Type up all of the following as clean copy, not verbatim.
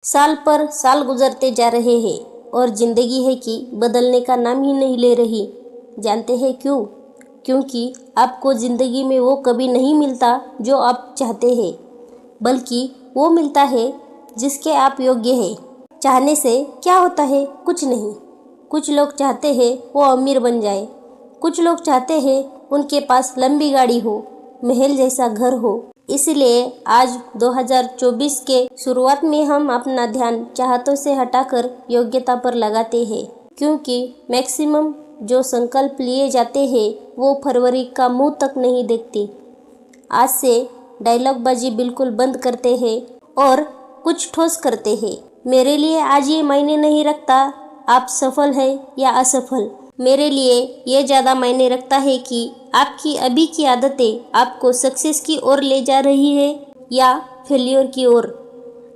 साल पर साल गुजरते जा रहे हैं और ज़िंदगी है कि बदलने का नाम ही नहीं ले रही। जानते हैं क्यों? क्योंकि आपको ज़िंदगी में वो कभी नहीं मिलता जो आप चाहते हैं, बल्कि वो मिलता है जिसके आप योग्य हैं। चाहने से क्या होता है? कुछ नहीं। कुछ लोग चाहते हैं वो अमीर बन जाए, कुछ लोग चाहते हैं उनके पास लंबी गाड़ी हो, महल जैसा घर हो। इसलिए आज 2024 के शुरुआत में हम अपना ध्यान चाहतों से हटाकर योग्यता पर लगाते हैं, क्योंकि मैक्सिमम जो संकल्प लिए जाते हैं वो फरवरी का मुंह तक नहीं देखते। आज से डायलॉगबाजी बिल्कुल बंद करते हैं और कुछ ठोस करते हैं। मेरे लिए आज ये मायने नहीं रखता आप सफल है या असफल। मेरे लिए ये ज़्यादा मायने रखता है कि आपकी अभी की आदतें आपको सक्सेस की ओर ले जा रही है या फेल्योर की ओर।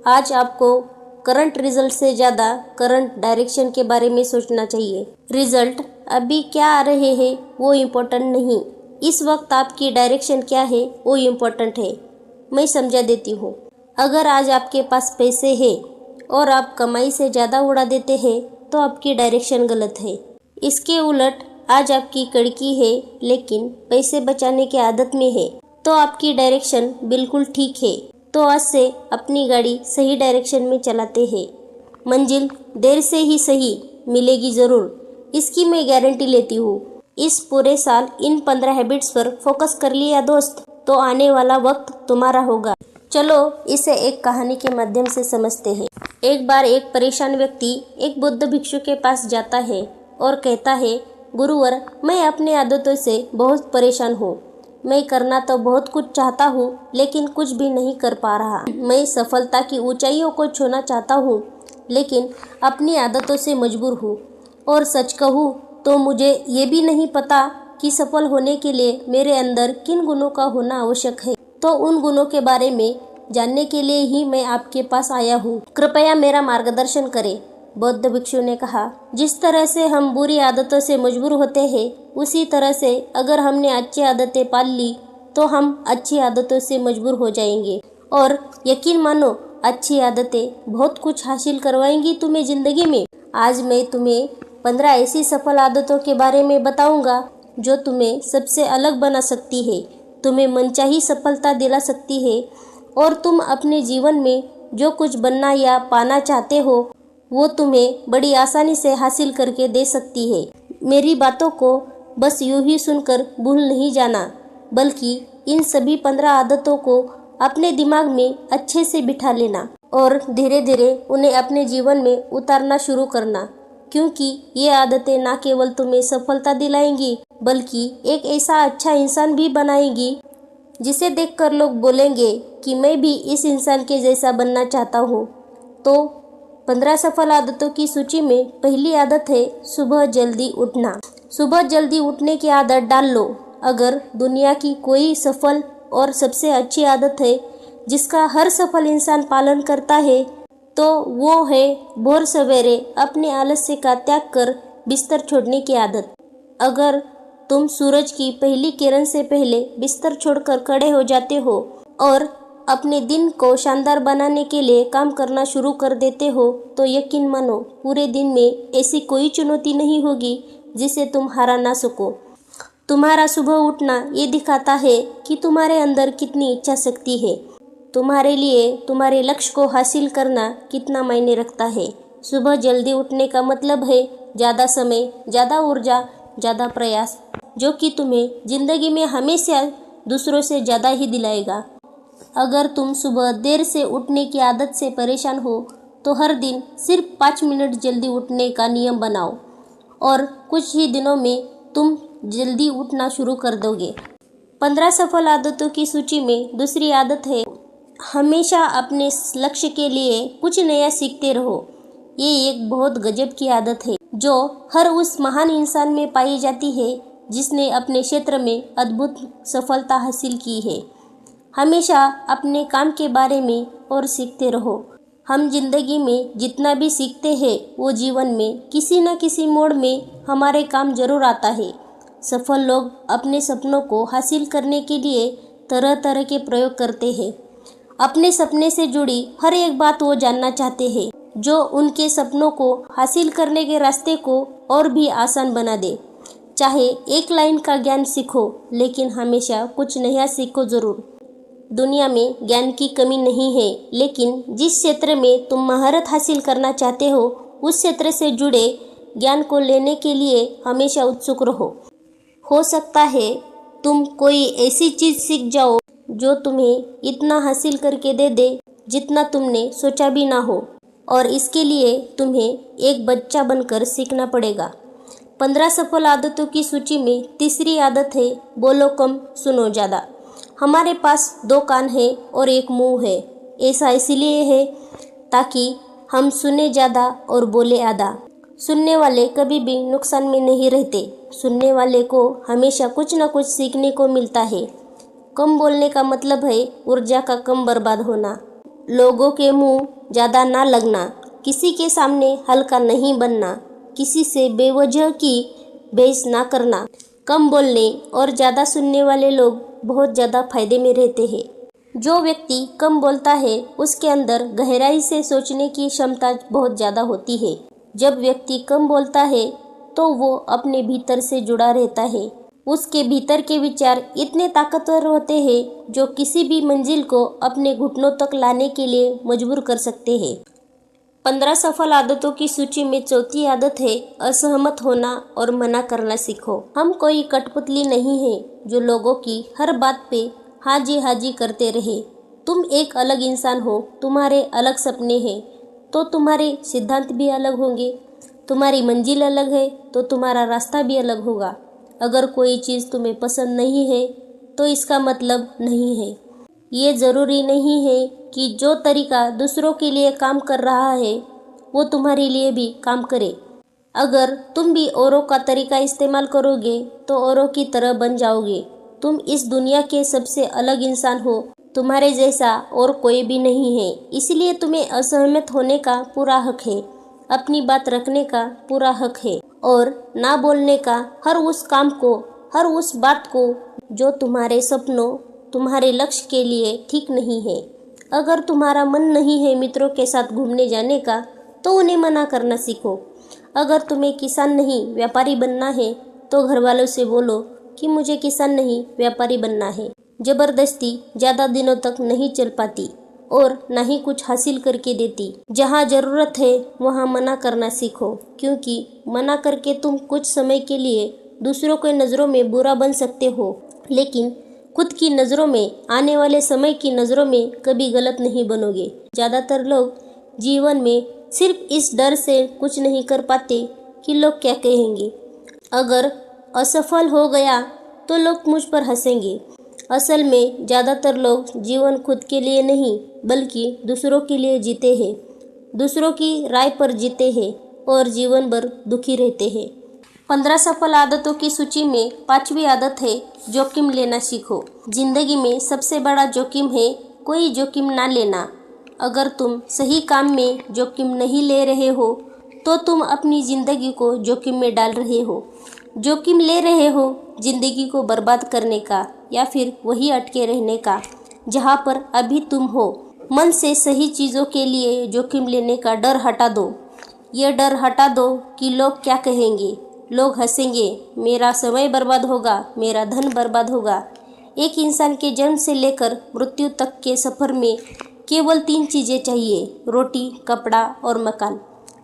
आज आपको करंट रिजल्ट से ज़्यादा करंट डायरेक्शन के बारे में सोचना चाहिए। रिजल्ट अभी क्या आ रहे हैं वो इम्पोर्टेंट नहीं, इस वक्त आपकी डायरेक्शन क्या है वो इम्पोर्टेंट है। मैं समझा देती हूँ। अगर आज आपके पास पैसे हैं और आप कमाई से ज़्यादा उड़ा देते हैं तो आपकी डायरेक्शन गलत है। इसके उलट आज आपकी कड़की है लेकिन पैसे बचाने की आदत में है तो आपकी डायरेक्शन बिल्कुल ठीक है। तो आज से अपनी गाड़ी सही डायरेक्शन में चलाते हैं। मंजिल देर से ही सही मिलेगी ज़रूर, इसकी मैं गारंटी लेती हूँ। इस पूरे साल इन 15 हैबिट्स पर फोकस कर लिया दोस्त, तो आने वाला वक्त तुम्हारा होगा। चलो इसे एक कहानी के माध्यम से समझते हैं। एक बार एक परेशान व्यक्ति एक बुद्ध भिक्षु के पास जाता है और कहता है, गुरुवर, मैं अपनी आदतों से बहुत परेशान हूँ। मैं करना तो बहुत कुछ चाहता हूँ लेकिन कुछ भी नहीं कर पा रहा। मैं सफलता की ऊंचाइयों को छूना चाहता हूँ लेकिन अपनी आदतों से मजबूर हूँ। और सच कहूँ तो मुझे ये भी नहीं पता कि सफल होने के लिए मेरे अंदर किन गुणों का होना आवश्यक है। तो उन गुणों के बारे में जानने के लिए ही मैं आपके पास आया हूँ। कृपया मेरा मार्गदर्शन करें। बौद्ध भिक्षु ने कहा, जिस तरह से हम बुरी आदतों से मजबूर होते हैं, उसी तरह से अगर हमने अच्छी आदतें पाल ली तो हम अच्छी आदतों से मजबूर हो जाएंगे। और यकीन मानो, अच्छी आदतें बहुत कुछ हासिल करवाएंगी तुम्हें ज़िंदगी में। आज मैं तुम्हें 15 ऐसी सफल आदतों के बारे में बताऊंगा जो तुम्हें सबसे अलग बना सकती है, तुम्हें मनचाही सफलता दिला सकती है और तुम अपने जीवन में जो कुछ बनना या पाना चाहते हो वो तुम्हें बड़ी आसानी से हासिल करके दे सकती है। मेरी बातों को बस यूं ही सुनकर भूल नहीं जाना, बल्कि इन सभी 15 आदतों को अपने दिमाग में अच्छे से बिठा लेना और धीरे धीरे उन्हें अपने जीवन में उतारना शुरू करना, क्योंकि ये आदतें ना केवल तुम्हें सफलता दिलाएंगी बल्कि एक ऐसा अच्छा इंसान भी बनाएंगी जिसे देखकर लोग बोलेंगे कि मैं भी इस इंसान के जैसा बनना चाहता हूँ। तो 15 सफल आदतों की सूची में पहली आदत है सुबह जल्दी उठना। सुबह जल्दी उठने की आदत डाल लो। अगर दुनिया की कोई सफल और सबसे अच्छी आदत है जिसका हर सफल इंसान पालन करता है तो वो है भोर सवेरे अपने आलस्य का त्याग कर बिस्तर छोड़ने की आदत। अगर तुम सूरज की पहली किरण से पहले बिस्तर छोड़कर खड़े हो जाते हो और अपने दिन को शानदार बनाने के लिए काम करना शुरू कर देते हो तो यकीन मानो, पूरे दिन में ऐसी कोई चुनौती नहीं होगी जिसे तुम हरा ना सको। तुम्हारा सुबह उठना ये दिखाता है कि तुम्हारे अंदर कितनी इच्छा शक्ति है। तुम्हारे लिए तुम्हारे लक्ष्य को हासिल करना कितना मायने रखता है। सुबह जल्दी उठने का मतलब है ज़्यादा समय, ज़्यादा ऊर्जा, ज़्यादा प्रयास, जो कि तुम्हें ज़िंदगी में हमेशा दूसरों से ज़्यादा ही दिलाएगा। अगर तुम सुबह देर से उठने की आदत से परेशान हो तो हर दिन सिर्फ 5 मिनट जल्दी उठने का नियम बनाओ और कुछ ही दिनों में तुम जल्दी उठना शुरू कर दोगे। 15 सफल आदतों की सूची में दूसरी आदत है हमेशा अपने लक्ष्य के लिए कुछ नया सीखते रहो। ये एक बहुत गजब की आदत है जो हर उस महान इंसान में पाई जाती है जिसने अपने क्षेत्र में अद्भुत सफलता हासिल की है। हमेशा अपने काम के बारे में और सीखते रहो। हम जिंदगी में जितना भी सीखते हैं वो जीवन में किसी न किसी मोड़ में हमारे काम जरूर आता है। सफल लोग अपने सपनों को हासिल करने के लिए तरह तरह के प्रयोग करते हैं। अपने सपने से जुड़ी हर एक बात वो जानना चाहते हैं, जो उनके सपनों को हासिल करने के रास्ते को और भी आसान बना दे। चाहे एक लाइन का ज्ञान सीखो, लेकिन हमेशा कुछ नया सीखो जरूर। दुनिया में ज्ञान की कमी नहीं है, लेकिन जिस क्षेत्र में तुम महारत हासिल करना चाहते हो, उस क्षेत्र से जुड़े ज्ञान को लेने के लिए हमेशा उत्सुक रहो। हो सकता है तुम कोई ऐसी चीज़ सीख जाओ जो तुम्हें इतना हासिल करके दे दे जितना तुमने सोचा भी ना हो, और इसके लिए तुम्हें एक बच्चा बनकर सीखना पड़ेगा। 15 सफल आदतों की सूची में तीसरी आदत है बोलो कम सुनो ज़्यादा। हमारे पास 2 कान है और एक मुंह है। ऐसा इसलिए है ताकि हम सुने ज़्यादा और बोले आधा। सुनने वाले कभी भी नुकसान में नहीं रहते। सुनने वाले को हमेशा कुछ न कुछ सीखने को मिलता है। कम बोलने का मतलब है ऊर्जा का कम बर्बाद होना, लोगों के मुंह ज़्यादा ना लगना, किसी के सामने हल्का नहीं बनना, किसी से बेवजह की बहस ना करना। कम बोलने और ज़्यादा सुनने वाले लोग बहुत ज़्यादा फायदे में रहते हैं। जो व्यक्ति कम बोलता है उसके अंदर गहराई से सोचने की क्षमता बहुत ज़्यादा होती है। जब व्यक्ति कम बोलता है तो वो अपने भीतर से जुड़ा रहता है। उसके भीतर के विचार इतने ताकतवर होते हैं जो किसी भी मंजिल को अपने घुटनों तक लाने के लिए मजबूर कर सकते हैं। 15 सफल आदतों की सूची में चौथी आदत है असहमत होना और मना करना सीखो। हम कोई कठपुतली नहीं है जो लोगों की हर बात पे हाँ जी करते रहे। तुम एक अलग इंसान हो, तुम्हारे अलग सपने हैं तो तुम्हारे सिद्धांत भी अलग होंगे। तुम्हारी मंजिल अलग है तो तुम्हारा रास्ता भी अलग होगा। अगर कोई चीज़ तुम्हें पसंद नहीं है तो इसका मतलब नहीं है। ये ज़रूरी नहीं है कि जो तरीका दूसरों के लिए काम कर रहा है वो तुम्हारे लिए भी काम करे। अगर तुम भी औरों का तरीका इस्तेमाल करोगे तो औरों की तरह बन जाओगे। तुम इस दुनिया के सबसे अलग इंसान हो, तुम्हारे जैसा और कोई भी नहीं है। इसलिए तुम्हें असहमत होने का पूरा हक है, अपनी बात रखने का पूरा हक है और ना बोलने का हर उस काम को, हर उस बात को जो तुम्हारे सपनों, तुम्हारे लक्ष्य के लिए ठीक नहीं है। अगर तुम्हारा मन नहीं है मित्रों के साथ घूमने जाने का तो उन्हें मना करना सीखो। अगर तुम्हें किसान नहीं व्यापारी बनना है तो घर वालों से बोलो कि मुझे किसान नहीं व्यापारी बनना है। जबरदस्ती ज़्यादा दिनों तक नहीं चल पाती और ना ही कुछ हासिल करके देती। जहाँ ज़रूरत है वहाँ मना करना सीखो, क्योंकि मना करके तुम कुछ समय के लिए दूसरों के नज़रों में बुरा बन सकते हो, लेकिन खुद की नज़रों में, आने वाले समय की नज़रों में कभी गलत नहीं बनोगे। ज़्यादातर लोग जीवन में सिर्फ इस डर से कुछ नहीं कर पाते कि लोग क्या कहेंगे। अगर असफल हो गया तो लोग मुझ पर हंसेंगे। असल में ज़्यादातर लोग जीवन खुद के लिए नहीं बल्कि दूसरों के लिए जीते हैं, दूसरों की राय पर जीते हैं और जीवन भर दुखी रहते हैं। 15 सफल आदतों की सूची में 5वीं आदत है जोखिम लेना सीखो। जिंदगी में सबसे बड़ा जोखिम है कोई जोखिम ना लेना। अगर तुम सही काम में जोखिम नहीं ले रहे हो तो तुम अपनी ज़िंदगी को जोखिम में डाल रहे हो। जोखिम ले रहे हो जिंदगी को बर्बाद करने का या फिर वही अटके रहने का जहाँ पर अभी तुम हो। मन से सही चीज़ों के लिए जोखिम लेने का डर हटा दो। ये डर हटा दो कि लोग क्या कहेंगे, लोग हंसेंगे, मेरा समय बर्बाद होगा, मेरा धन बर्बाद होगा। एक इंसान के जन्म से लेकर मृत्यु तक के सफ़र में केवल 3 चीज़ें चाहिए, रोटी, कपड़ा और मकान,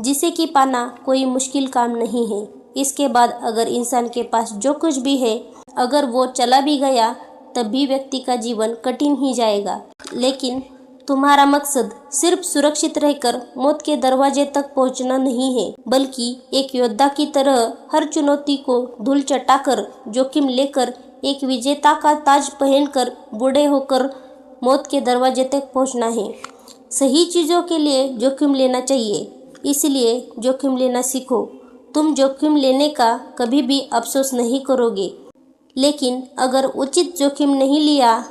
जिसे कि पाना कोई मुश्किल काम नहीं है। इसके बाद अगर इंसान के पास जो कुछ भी है, अगर वो चला भी गया तब भी व्यक्ति का जीवन कठिन ही जाएगा। लेकिन तुम्हारा मकसद सिर्फ सुरक्षित रहकर मौत के दरवाजे तक पहुंचना नहीं है, बल्कि एक योद्धा की तरह हर चुनौती को धूल चटाकर, जोखिम लेकर, एक विजेता का ताज पहनकर, बूढ़े होकर मौत के दरवाजे तक पहुंचना है। सही चीज़ों के लिए जोखिम लेना चाहिए, इसलिए जोखिम लेना सीखो। तुम जोखिम लेने का कभी भी अफसोस नहीं करोगे, लेकिन अगर उचित जोखिम नहीं लिया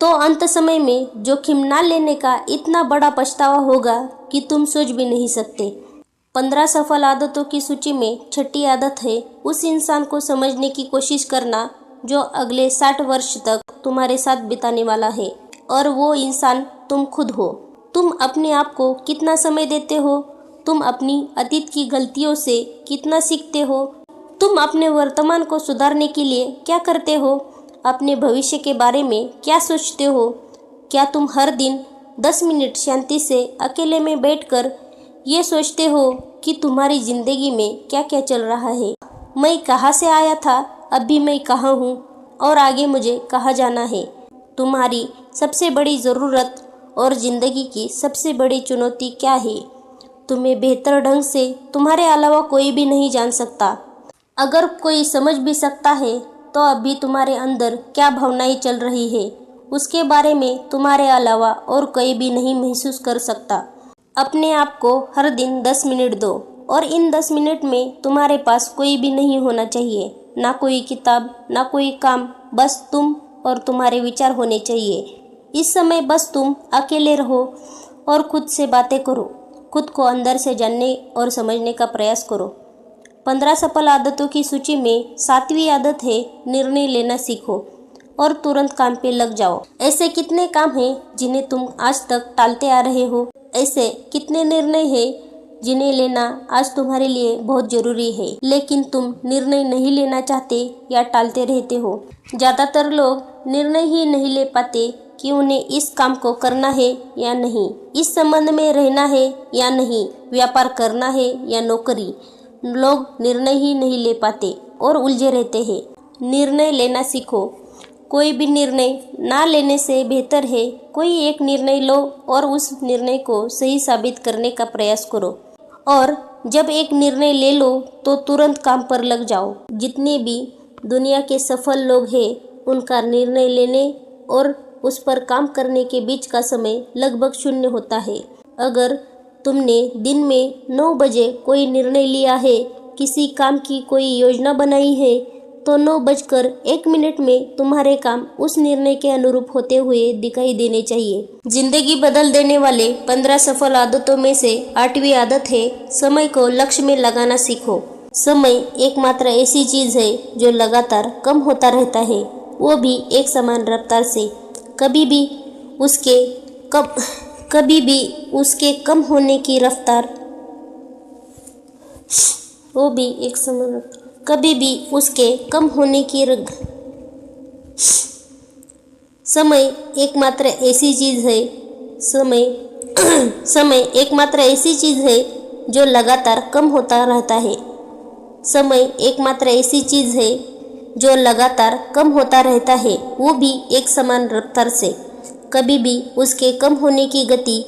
तो अंत समय में जोखिम ना लेने का इतना बड़ा पछतावा होगा कि तुम सोच भी नहीं सकते। 15 सफल आदतों की सूची में 6ठी आदत है उस इंसान को समझने की कोशिश करना जो अगले 60 वर्ष तक तुम्हारे साथ बिताने वाला है, और वो इंसान तुम खुद हो। तुम अपने आप को कितना समय देते हो? तुम अपनी अतीत की गलतियों से कितना सीखते हो? तुम अपने वर्तमान को सुधारने के लिए क्या करते हो? अपने भविष्य के बारे में क्या सोचते हो? क्या तुम हर दिन 10 मिनट शांति से अकेले में बैठकर ये सोचते हो कि तुम्हारी जिंदगी में क्या क्या चल रहा है? मैं कहाँ से आया था, अभी मैं कहाँ हूँ और आगे मुझे कहाँ जाना है? तुम्हारी सबसे बड़ी ज़रूरत और ज़िंदगी की सबसे बड़ी चुनौती क्या है? तुम्हें बेहतर ढंग से तुम्हारे अलावा कोई भी नहीं जान सकता। अगर कोई समझ भी सकता है तो अभी तुम्हारे अंदर क्या भावनाएं चल रही है उसके बारे में तुम्हारे अलावा और कोई भी नहीं महसूस कर सकता। अपने आप को हर दिन 10 मिनट दो और इन 10 मिनट में तुम्हारे पास कोई भी नहीं होना चाहिए, ना कोई किताब, ना कोई काम, बस तुम और तुम्हारे विचार होने चाहिए। इस समय बस तुम अकेले रहो और खुद से बातें करो, खुद को अंदर से जानने और समझने का प्रयास करो। 15 सफल आदतों की सूची में 7वीं आदत है निर्णय लेना सीखो और तुरंत काम पे लग जाओ। ऐसे कितने काम हैं जिन्हें तुम आज तक टालते आ रहे हो? ऐसे कितने निर्णय हैं जिन्हें लेना आज तुम्हारे लिए बहुत जरूरी है, लेकिन तुम निर्णय नहीं लेना चाहते या टालते रहते हो। ज़्यादातर लोग निर्णय ही नहीं ले पाते कि उन्हें इस काम को करना है या नहीं, इस संबंध में रहना है या नहीं, व्यापार करना है या नौकरी। लोग निर्णय ही नहीं ले पाते और उलझे रहते हैं। निर्णय लेना सीखो। कोई भी निर्णय ना लेने से बेहतर है कोई एक निर्णय लो और उस निर्णय को सही साबित करने का प्रयास करो। और जब एक निर्णय ले लो तो तुरंत काम पर लग जाओ। जितने भी दुनिया के सफल लोग हैं उनका निर्णय लेने और उस पर काम करने के बीच का समय लगभग 0 होता है। अगर तुमने दिन में 9 बजे कोई निर्णय लिया है, किसी काम की कोई योजना बनाई है, तो 9:01 में तुम्हारे काम उस निर्णय के अनुरूप होते हुए दिखाई देने चाहिए। जिंदगी बदल देने वाले 15 सफल आदतों में से 8वीं आदत है समय को लक्ष्य में लगाना सीखो। समय एकमात्र ऐसी चीज है जो लगातार कम होता रहता है, वो भी एक समान रफ्तार से। कभी भी उसके कम होने की रफ्तार समय एकमात्र ऐसी चीज है समय एकमात्र ऐसी चीज है जो लगातार कम होता रहता है। समय एकमात्र ऐसी चीज है जो लगातार कम होता रहता है, वो भी एक समान रफ्तार से। कभी भी उसके कम होने की गति